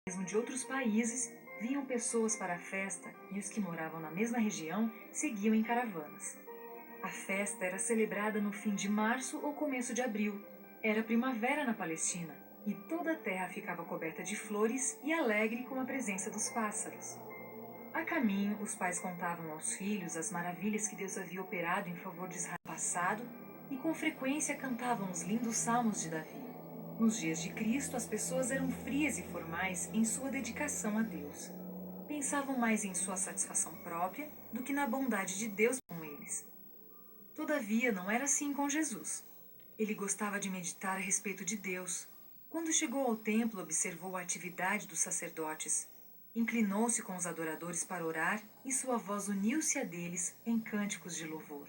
Mesmo de outros países, vinham pessoas para a festa e os que moravam na mesma região seguiam em caravanas. A festa era celebrada no fim de março ou começo de abril. Era primavera na Palestina e toda a terra ficava coberta de flores e alegre com a presença dos pássaros. A caminho, os pais contavam aos filhos as maravilhas que Deus havia operado em favor de Israel no passado e com frequência cantavam os lindos salmos de Davi. Nos dias de Cristo, as pessoas eram frias e formais em sua dedicação a Deus. Pensavam mais em sua satisfação própria do que na bondade de Deus com eles. Todavia, não era assim com Jesus. Ele gostava de meditar a respeito de Deus. Quando chegou ao templo, observou a atividade dos sacerdotes. Inclinou-se com os adoradores para orar e sua voz uniu-se a deles em cânticos de louvor.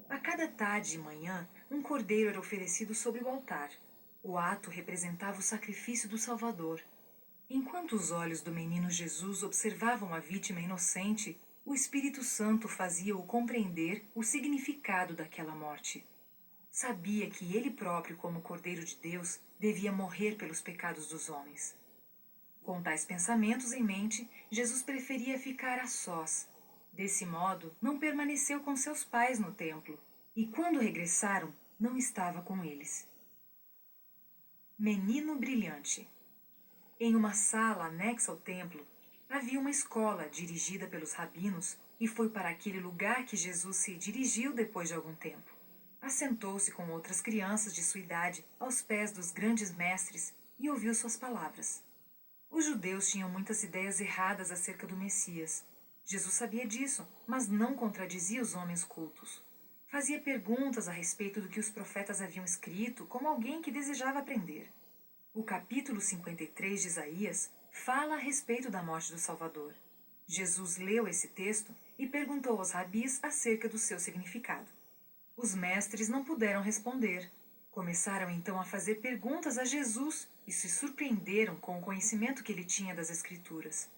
A cada tarde e manhã, um cordeiro era oferecido sobre o altar. O ato representava o sacrifício do Salvador. Enquanto os olhos do menino Jesus observavam a vítima inocente, o Espírito Santo fazia-o compreender o significado daquela morte. Sabia que ele próprio, como Cordeiro de Deus, devia morrer pelos pecados dos homens. Com tais pensamentos em mente, Jesus preferia ficar a sós. Desse modo, não permaneceu com seus pais no templo, e quando regressaram, não estava com eles. Menino brilhante. Em uma sala anexa ao templo, havia uma escola dirigida pelos rabinos e foi para aquele lugar que Jesus se dirigiu depois de algum tempo. Assentou-se com outras crianças de sua idade aos pés dos grandes mestres e ouviu suas palavras. Os judeus tinham muitas ideias erradas acerca do Messias. Jesus sabia disso, mas não contradizia os homens cultos. Fazia perguntas a respeito do que os profetas haviam escrito, como alguém que desejava aprender. O capítulo 53 de Isaías fala a respeito da morte do Salvador. Jesus leu esse texto e perguntou aos rabis acerca do seu significado. Os mestres não puderam responder. Começaram então a fazer perguntas a Jesus e se surpreenderam com o conhecimento que ele tinha das Escrituras.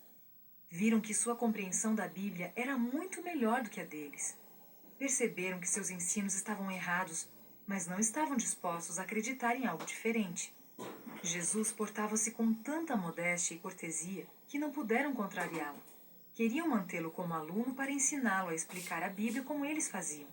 Viram que sua compreensão da Bíblia era muito melhor do que a deles. Perceberam que seus ensinos estavam errados, mas não estavam dispostos a acreditar em algo diferente. Jesus portava-se com tanta modéstia e cortesia que não puderam contrariá-lo. Queriam mantê-lo como aluno para ensiná-lo a explicar a Bíblia como eles faziam.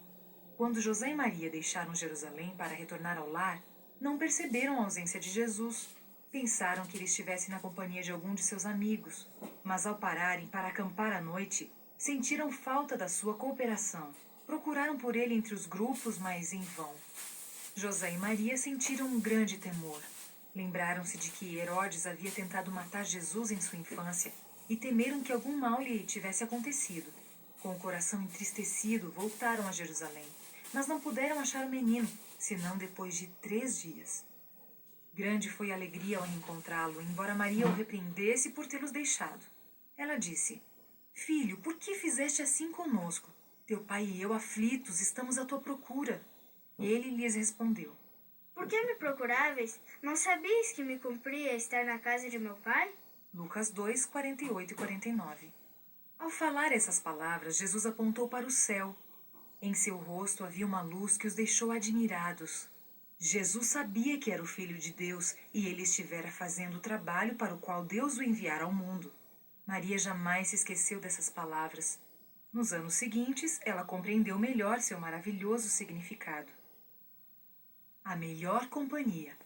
Quando José e Maria deixaram Jerusalém para retornar ao lar, não perceberam a ausência de Jesus. Pensaram que ele estivesse na companhia de algum de seus amigos, mas ao pararem para acampar à noite, sentiram falta da sua cooperação. Procuraram por ele entre os grupos, mas em vão. José e Maria sentiram um grande temor. Lembraram-se de que Herodes havia tentado matar Jesus em sua infância e temeram que algum mal lhe tivesse acontecido. Com o coração entristecido, voltaram a Jerusalém, mas não puderam achar o menino, senão depois de 3 dias. Grande foi a alegria ao reencontrá-lo, embora Maria o repreendesse por tê-los deixado. Ela disse: Filho, por que fizeste assim conosco? Teu pai e eu, aflitos, estamos à tua procura. Ele lhes respondeu: Por que me procuráveis? Não sabias que me cumpria estar na casa de meu pai? Lucas 2, 48 e 49. Ao falar essas palavras, Jesus apontou para o céu. Em seu rosto havia uma luz que os deixou admirados. Jesus sabia que era o Filho de Deus e ele estivera fazendo o trabalho para o qual Deus o enviara ao mundo. Maria jamais se esqueceu dessas palavras. Nos anos seguintes, ela compreendeu melhor seu maravilhoso significado. A melhor companhia.